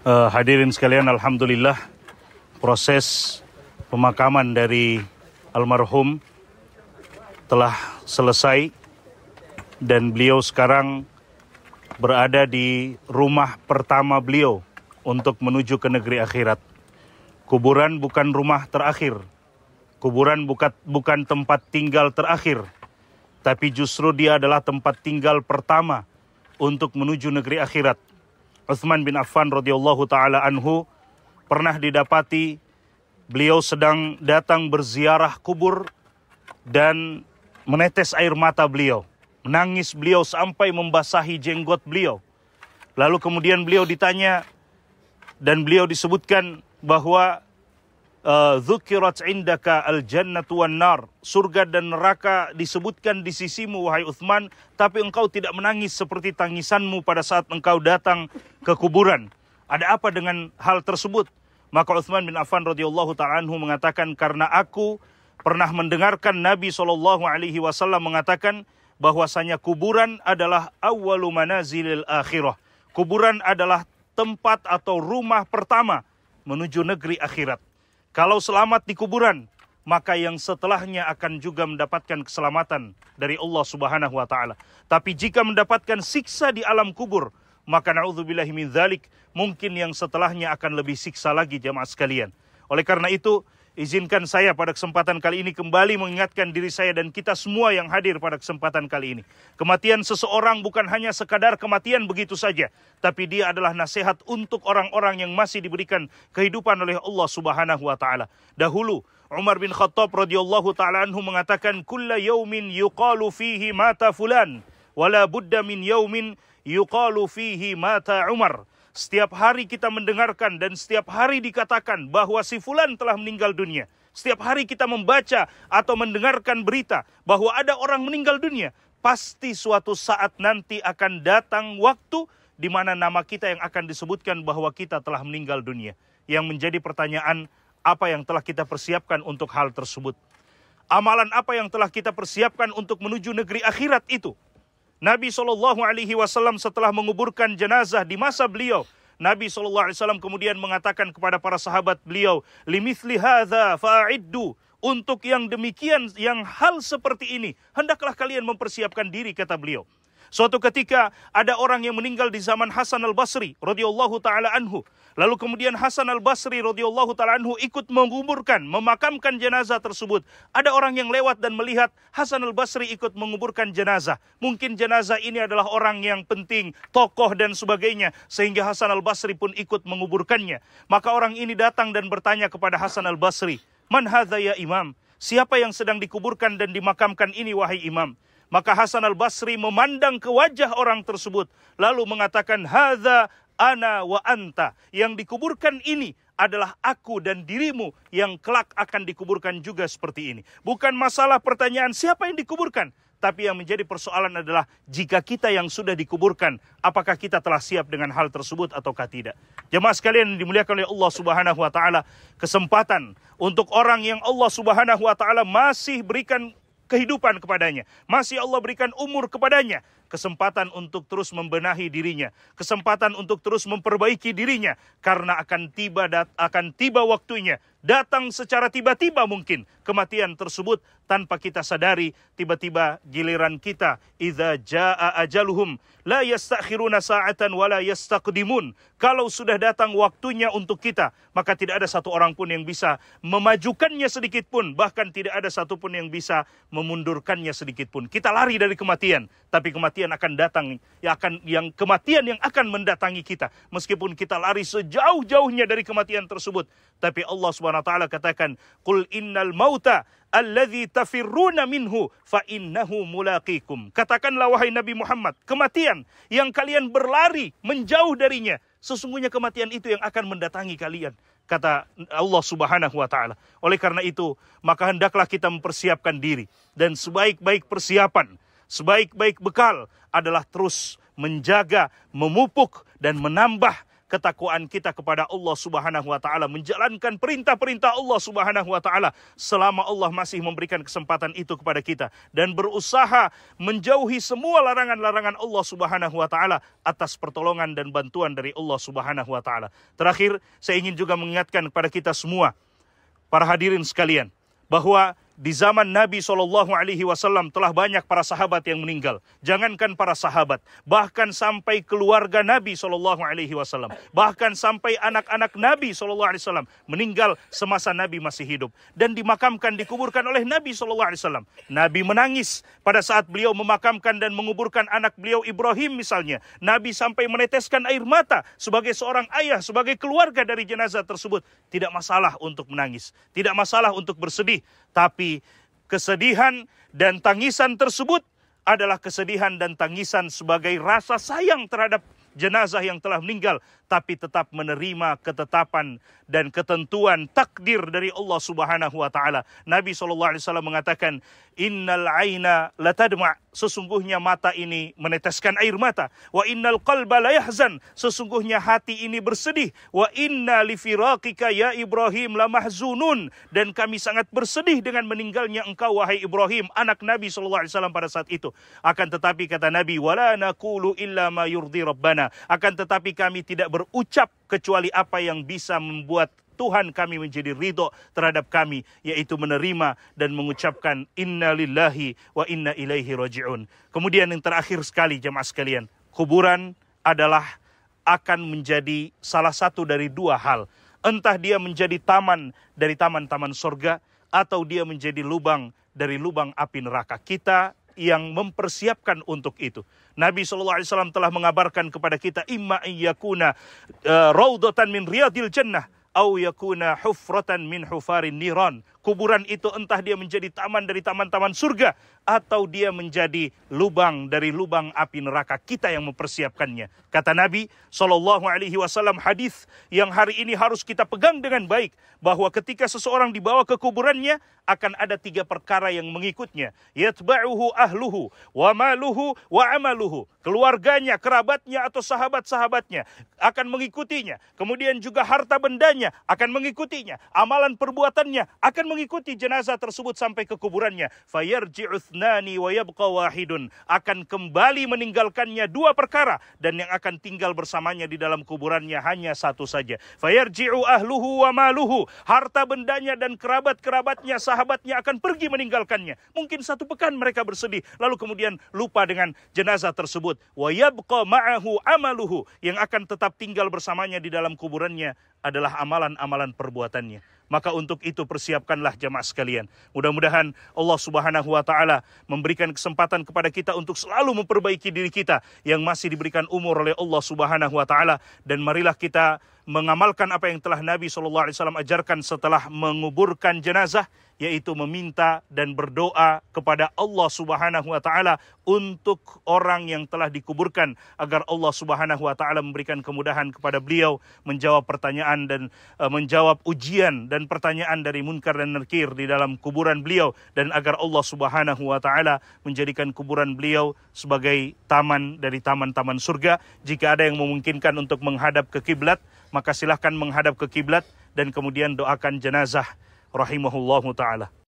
Hadirin sekalian, alhamdulillah proses pemakaman dari almarhum telah selesai dan beliau sekarang berada di rumah pertama beliau untuk menuju ke negeri akhirat. Kuburan bukan rumah terakhir, kuburan bukan tempat tinggal terakhir, tapi justru dia adalah tempat tinggal pertama untuk menuju negeri akhirat. Utsman bin Affan radhiyallahu taala anhu pernah didapati beliau sedang datang berziarah kubur dan menetes air mata beliau, menangis beliau sampai membasahi jenggot beliau. Lalu kemudian beliau ditanya dan beliau disebutkan bahwa dzukirat indaka al-jannatu wan nar, surga dan neraka disebutkan di sisimu wahai Utsman, tapi engkau tidak menangis seperti tangisanmu pada saat engkau datang ke kuburan. Ada apa dengan hal tersebut? Maka Utsman bin Affan radhiyallahu ta'ala anhu mengatakan, karena aku pernah mendengarkan Nabi SAW mengatakan bahwasanya kuburan adalah awwalu manazilil akhirah. Kuburan adalah tempat atau rumah pertama menuju negeri akhirat. Kalau selamat di kuburan, maka yang setelahnya akan juga mendapatkan keselamatan dari Allah Subhanahu wa taala. Tapi jika mendapatkan siksa di alam kubur, maka na'udzubillahi min dzalik, mungkin yang setelahnya akan lebih siksa lagi jamaah sekalian. Oleh karena itu, izinkan saya pada kesempatan kali ini kembali mengingatkan diri saya dan kita semua yang hadir pada kesempatan kali ini. Kematian seseorang bukan hanya sekadar kematian begitu saja, tapi dia adalah nasihat untuk orang-orang yang masih diberikan kehidupan oleh Allah Subhanahu wa taala. Dahulu Umar bin Khattab radhiyallahu taala anhu mengatakan, "Kulla yaumin yuqalu fihi mata fulan, wala budda min yaumin yuqalu fihi mata Umar." Setiap hari kita mendengarkan dan setiap hari dikatakan bahwa si fulan telah meninggal dunia. Setiap hari kita membaca atau mendengarkan berita bahwa ada orang meninggal dunia. Pasti suatu saat nanti akan datang waktu di mana nama kita yang akan disebutkan bahwa kita telah meninggal dunia. Yang menjadi pertanyaan, apa yang telah kita persiapkan untuk hal tersebut? Amalan apa yang telah kita persiapkan untuk menuju negeri akhirat itu? Nabi SAW setelah menguburkan jenazah di masa beliau, Nabi SAW kemudian mengatakan kepada para sahabat beliau, "Limithli hadza fa'iddu." Untuk yang demikian, yang hal seperti ini, hendaklah kalian mempersiapkan diri, kata beliau. Suatu ketika ada orang yang meninggal di zaman Hasan al-Basri radhiyallahu taala anhu. Lalu kemudian Hasan al-Basri radhiyallahu taala anhu ikut menguburkan, memakamkan jenazah tersebut. Ada orang yang lewat dan melihat Hasan al-Basri ikut menguburkan jenazah. Mungkin jenazah ini adalah orang yang penting, tokoh dan sebagainya, sehingga Hasan al-Basri pun ikut menguburkannya. Maka orang ini datang dan bertanya kepada Hasan al-Basri, "Man hadza ya Imam?" Siapa yang sedang dikuburkan dan dimakamkan ini wahai Imam? Maka Hasan al-Basri memandang ke wajah orang tersebut, lalu mengatakan, "Hadza ana wa anta." Yang dikuburkan ini adalah aku dan dirimu yang kelak akan dikuburkan juga seperti ini. Bukan masalah pertanyaan siapa yang dikuburkan, tapi yang menjadi persoalan adalah jika kita yang sudah dikuburkan, apakah kita telah siap dengan hal tersebut ataukah tidak. Jemaah sekalian yang dimuliakan oleh Allah Subhanahu wa taala, kesempatan untuk orang yang Allah Subhanahu wa taala masih berikan kehidupan kepadanya, masih Allah berikan umur kepadanya, kesempatan untuk terus membenahi dirinya, kesempatan untuk terus memperbaiki dirinya, karena akan tiba waktunya, datang secara tiba-tiba mungkin kematian tersebut tanpa kita sadari. Tiba-tiba giliran kita, idza jaa ajaluhum la yastakhiruna sa'atan wa la yastaqdimun. Kalau sudah datang waktunya untuk kita, maka tidak ada satu orang pun yang bisa memajukannya sedikit pun, bahkan tidak ada satu pun yang bisa memundurkannya sedikit pun. Kita lari dari kematian, tapi kematian akan datang, kematian yang akan mendatangi kita. Meskipun kita lari sejauh-jauhnya dari kematian tersebut, tapi Allah Subhanahu wa taala katakan, "Qul innal mauta alladzi tafirruna minhu fa innahu mulaqikum." Katakanlah wahai Nabi Muhammad, kematian yang kalian berlari menjauh darinya, sesungguhnya kematian itu yang akan mendatangi kalian, kata Allah Subhanahu wa taala. Oleh karena itu, maka hendaklah kita mempersiapkan diri, dan sebaik-baik persiapan, sebaik-baik bekal adalah terus menjaga, memupuk dan menambah ketakwaan kita kepada Allah Subhanahu wa taala, menjalankan perintah-perintah Allah Subhanahu wa taala selama Allah masih memberikan kesempatan itu kepada kita, dan berusaha menjauhi semua larangan-larangan Allah Subhanahu wa taala atas pertolongan dan bantuan dari Allah Subhanahu wa taala. Terakhir, saya ingin juga mengingatkan kepada kita semua, para hadirin sekalian, bahwa di zaman Nabi SAW telah banyak para sahabat yang meninggal. Jangankan para sahabat, bahkan sampai keluarga Nabi SAW, bahkan sampai anak-anak Nabi SAW meninggal semasa Nabi masih hidup dan dimakamkan, dikuburkan oleh Nabi SAW. Nabi menangis pada saat beliau memakamkan dan menguburkan anak beliau Ibrahim misalnya. Nabi sampai meneteskan air mata sebagai seorang ayah, sebagai keluarga dari jenazah tersebut. Tidak masalah untuk menangis, tidak masalah untuk bersedih, tapi kesedihan dan tangisan tersebut adalah kesedihan dan tangisan sebagai rasa sayang terhadap jenazah yang telah meninggal, tapi tetap menerima ketetapan dan ketentuan takdir dari Allah Subhanahu wa taala. Nabi SAW mengatakan, innal aina latadma, sesungguhnya mata ini meneteskan air mata, wa innal qalba la yahzan, sesungguhnya hati ini bersedih, wa inna li firaqika ya Ibrahim la mahzunun, dan kami sangat bersedih dengan meninggalnya engkau wahai Ibrahim, anak Nabi SAW pada saat itu. Akan tetapi kata Nabi, wala naqulu illa ma yurdi rabbana, akan tetapi kami tidak berucap kecuali apa yang bisa membuat Tuhan kami menjadi ridho terhadap kami, yaitu menerima dan mengucapkan inna lillahi wa inna ilaihi raji'un. Kemudian yang terakhir sekali jemaah sekalian, kuburan adalah akan menjadi salah satu dari dua hal. Entah dia menjadi taman dari taman-taman surga, atau dia menjadi lubang dari lubang api neraka. Kita yang mempersiapkan untuk itu. Nabi SAW telah mengabarkan kepada kita, imma iyyakuna raudatan min riyadil jannah au yakuna hufratan min hufarin niran. Kuburan itu entah dia menjadi taman dari taman-taman surga, atau dia menjadi lubang dari lubang api neraka. Kita yang mempersiapkannya. Kata Nabi SAW, hadis yang hari ini harus kita pegang dengan baik, bahwa ketika seseorang dibawa ke kuburannya, akan ada 3 perkara yang mengikutnya. Yatba'uhu ahluhu, wa maluhu, wa amaluhu. Keluarganya, kerabatnya, atau sahabat-sahabatnya akan mengikutinya. Kemudian juga harta bendanya akan mengikutinya. Amalan perbuatannya akan mengikuti jenazah tersebut sampai ke kuburannya. Fayarji'u thnani wa yabqa wahidun. Akan kembali meninggalkannya 2 perkara, dan yang akan tinggal bersamanya di dalam kuburannya hanya 1 saja. Fayarji'u ahluhu wa maluhu. Harta bendanya dan kerabat-kerabatnya, sahabatnya akan pergi meninggalkannya. Mungkin 1 pekan mereka bersedih, lalu kemudian lupa dengan jenazah tersebut. Wa yabqa ma'ahu amaluhu. Yang akan tetap tinggal bersamanya di dalam kuburannya adalah amalan-amalan perbuatannya. Maka untuk itu persiapkanlah jemaah sekalian. Mudah-mudahan Allah Subhanahu wa taala memberikan kesempatan kepada kita untuk selalu memperbaiki diri kita yang masih diberikan umur oleh Allah Subhanahu wa taala, dan marilah kita mengamalkan apa yang telah Nabi SAW ajarkan setelah menguburkan jenazah, yaitu meminta dan berdoa kepada Allah Subhanahu wa taala untuk orang yang telah dikuburkan, agar Allah Subhanahu wa taala memberikan kemudahan kepada beliau menjawab pertanyaan dan menjawab ujian dan pertanyaan dari munkar dan nakir di dalam kuburan beliau, dan agar Allah Subhanahu wa taala menjadikan kuburan beliau sebagai taman dari taman-taman surga. Jika ada yang memungkinkan untuk menghadap ke kiblat, maka silahkan menghadap ke kiblat dan kemudian doakan jenazah rahimahullahu ta'ala.